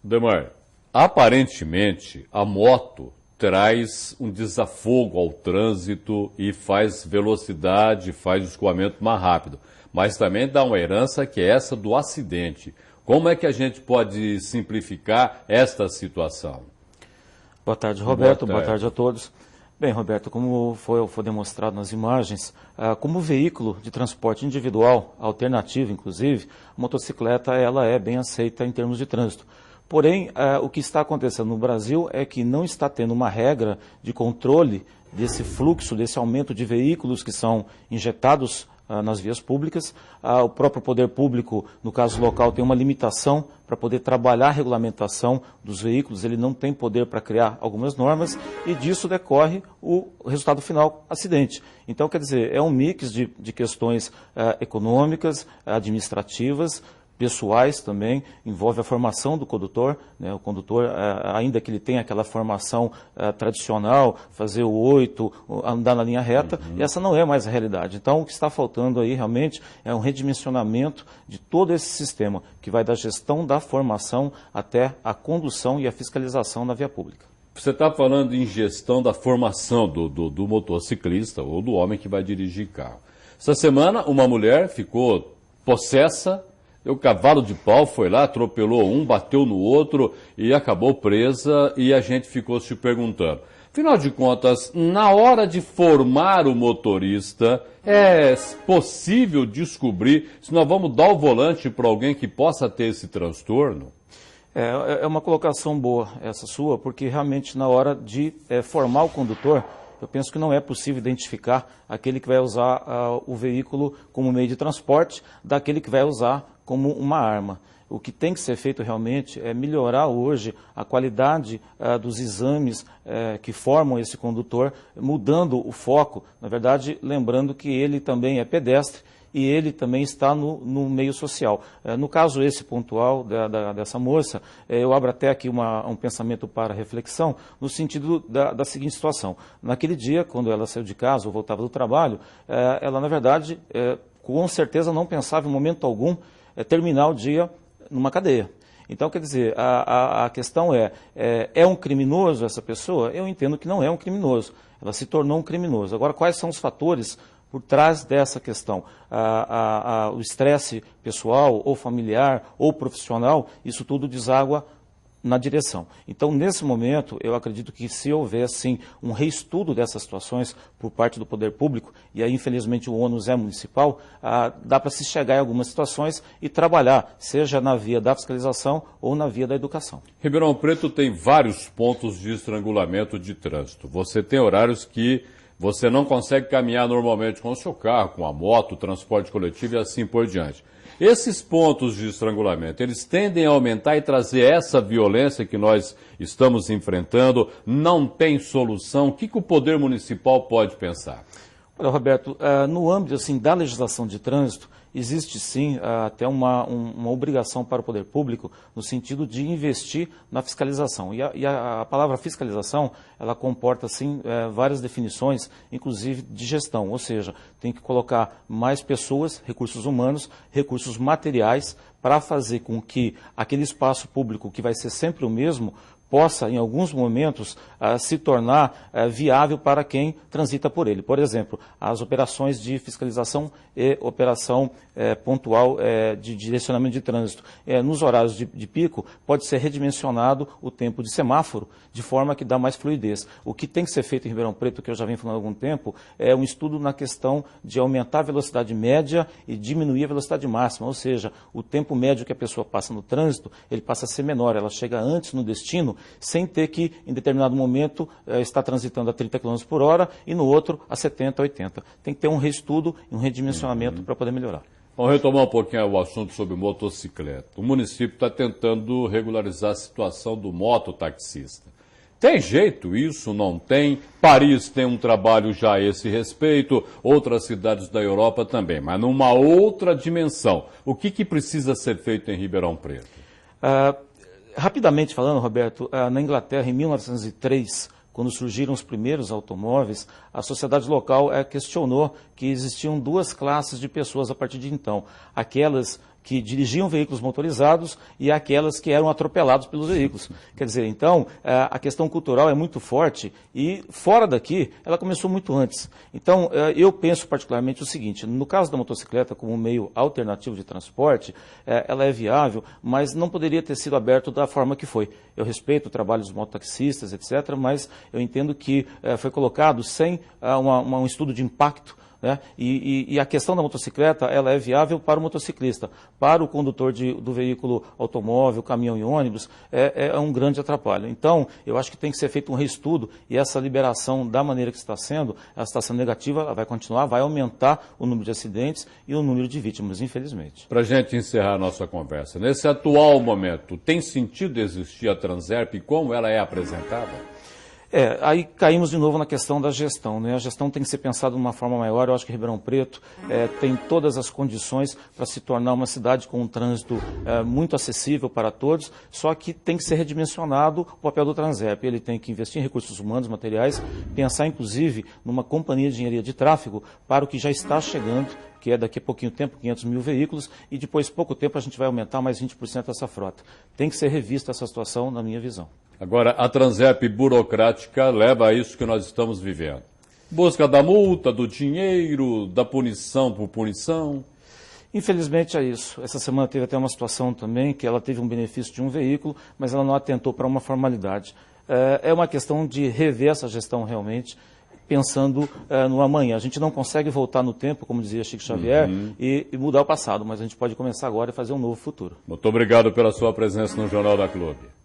Demar, aparentemente a moto traz um desafogo ao trânsito e faz velocidade, faz o escoamento mais rápido, mas também dá uma herança que é essa do acidente. Como é que a gente pode simplificar esta situação? Boa tarde, Roberto. Boa tarde a todos. Bem, Roberto, como foi demonstrado nas imagens, como veículo de transporte individual, alternativo inclusive, a motocicleta ela é bem aceita em termos de trânsito. Porém, o que está acontecendo no Brasil é que não está tendo uma regra de controle desse fluxo, desse aumento de veículos que são injetados nas vias públicas. O próprio poder público, no caso local, tem uma limitação para poder trabalhar a regulamentação dos veículos, ele não tem poder para criar algumas normas e disso decorre o resultado final, acidente. Então, quer dizer, é um mix de questões econômicas, administrativas, pessoais também, envolve a formação do condutor, né? O condutor, ainda que ele tenha aquela formação tradicional, fazer o 8, andar na linha reta, essa não é mais a realidade. Então, o que está faltando aí realmente é um redimensionamento de todo esse sistema, que vai da gestão da formação até a condução e a fiscalização na via pública. Você está falando em gestão da formação do motociclista ou do homem que vai dirigir carro. Essa semana, uma mulher ficou possessa. O cavalo de pau foi lá, atropelou um, bateu no outro e acabou presa e a gente ficou se perguntando. Afinal de contas, na hora de formar o motorista, é possível descobrir se nós vamos dar o volante para alguém que possa ter esse transtorno? É uma colocação boa essa sua, porque realmente na hora de formar o condutor, eu penso que não é possível identificar aquele que vai usar o veículo como meio de transporte daquele que vai usar como uma arma. O que tem que ser feito realmente é melhorar hoje a qualidade dos exames que formam esse condutor, mudando o foco, na verdade, lembrando que ele também é pedestre e ele também está no meio social. No caso esse pontual dessa moça, eu abro até aqui um pensamento para reflexão, no sentido da seguinte situação. Naquele dia, quando ela saiu de casa ou voltava do trabalho, ela, na verdade, com certeza não pensava em momento algum terminar o dia numa cadeia. Então, quer dizer, a questão é um criminoso essa pessoa? Eu entendo que não é um criminoso. Ela se tornou um criminoso. Agora, quais são os fatores por trás dessa questão? O estresse pessoal, ou familiar, ou profissional, isso tudo deságua na direção. Então, nesse momento, eu acredito que se houver, sim, um reestudo dessas situações por parte do poder público, e aí, infelizmente, o ônus é municipal, dá para se chegar em algumas situações e trabalhar, seja na via da fiscalização ou na via da educação. Ribeirão Preto tem vários pontos de estrangulamento de trânsito. Você tem horários que você não consegue caminhar normalmente com o seu carro, com a moto, o transporte coletivo e assim por diante. Esses pontos de estrangulamento, eles tendem a aumentar e trazer essa violência que nós estamos enfrentando. Não tem solução. O que o poder municipal pode pensar? Olha, Roberto, no âmbito assim, da legislação de trânsito, existe sim até uma obrigação para o poder público no sentido de investir na fiscalização. E a palavra fiscalização, ela comporta sim várias definições, inclusive de gestão, ou seja, tem que colocar mais pessoas, recursos humanos, recursos materiais, para fazer com que aquele espaço público, que vai ser sempre o mesmo, possa, em alguns momentos, se tornar viável para quem transita por ele. Por exemplo, as operações de fiscalização e operação pontual de direcionamento de trânsito. Nos horários de pico, pode ser redimensionado o tempo de semáforo, de forma que dá mais fluidez. O que tem que ser feito em Ribeirão Preto, que eu já venho falando há algum tempo, é um estudo na questão de aumentar a velocidade média e diminuir a velocidade máxima, ou seja, o tempo médio que a pessoa passa no trânsito, ele passa a ser menor, ela chega antes no destino, sem ter que, em determinado momento, estar transitando a 30 km por hora e no outro a 70, 80. Tem que ter um reestudo e um redimensionamento para poder melhorar. Vamos retomar um pouquinho o assunto sobre motocicleta. O município está tentando regularizar a situação do mototaxista. Tem jeito isso? Não tem? Paris tem um trabalho já a esse respeito, outras cidades da Europa também, mas numa outra dimensão. O que precisa ser feito em Ribeirão Preto? Rapidamente falando, Roberto, na Inglaterra, em 1903, quando surgiram os primeiros automóveis, a sociedade local questionou que existiam duas classes de pessoas a partir de então. Aquelas que dirigiam veículos motorizados e aquelas que eram atropelados pelos veículos. Quer dizer, então, a questão cultural é muito forte e fora daqui ela começou muito antes. Então, eu penso particularmente o seguinte, no caso da motocicleta como meio alternativo de transporte, ela é viável, mas não poderia ter sido aberto da forma que foi. Eu respeito o trabalho dos mototaxistas, etc., mas eu entendo que foi colocado sem um estudo de impacto, né? E a questão da motocicleta, ela é viável para o motociclista. Para o condutor do veículo automóvel, caminhão e ônibus, é um grande atrapalho. Então, eu acho que tem que ser feito um reestudo e essa liberação da maneira que está sendo, ela está sendo negativa, ela vai continuar, vai aumentar o número de acidentes e o número de vítimas, infelizmente. Para a gente encerrar a nossa conversa, nesse atual momento, tem sentido existir a Transerp como ela é apresentada? Aí caímos de novo na questão da gestão, né? A gestão tem que ser pensada de uma forma maior. Eu acho que Ribeirão Preto tem todas as condições para se tornar uma cidade com um trânsito muito acessível para todos, só que tem que ser redimensionado o papel do Transerp. Ele tem que investir em recursos humanos, materiais, pensar inclusive numa companhia de engenharia de tráfego para o que já está chegando, que é daqui a pouquinho tempo, 500 mil veículos, e depois, pouco tempo, a gente vai aumentar mais 20% dessa frota. Tem que ser revista essa situação, na minha visão. Agora, a Transerp burocrática leva a isso que nós estamos vivendo. Busca da multa, do dinheiro, da punição por punição. Infelizmente é isso. Essa semana teve até uma situação também que ela teve um benefício de um veículo, mas ela não atentou para uma formalidade. É uma questão de rever essa gestão realmente, pensando no amanhã. A gente não consegue voltar no tempo, como dizia Chico Xavier, e mudar o passado, mas a gente pode começar agora e fazer um novo futuro. Muito obrigado pela sua presença no Jornal da Clube.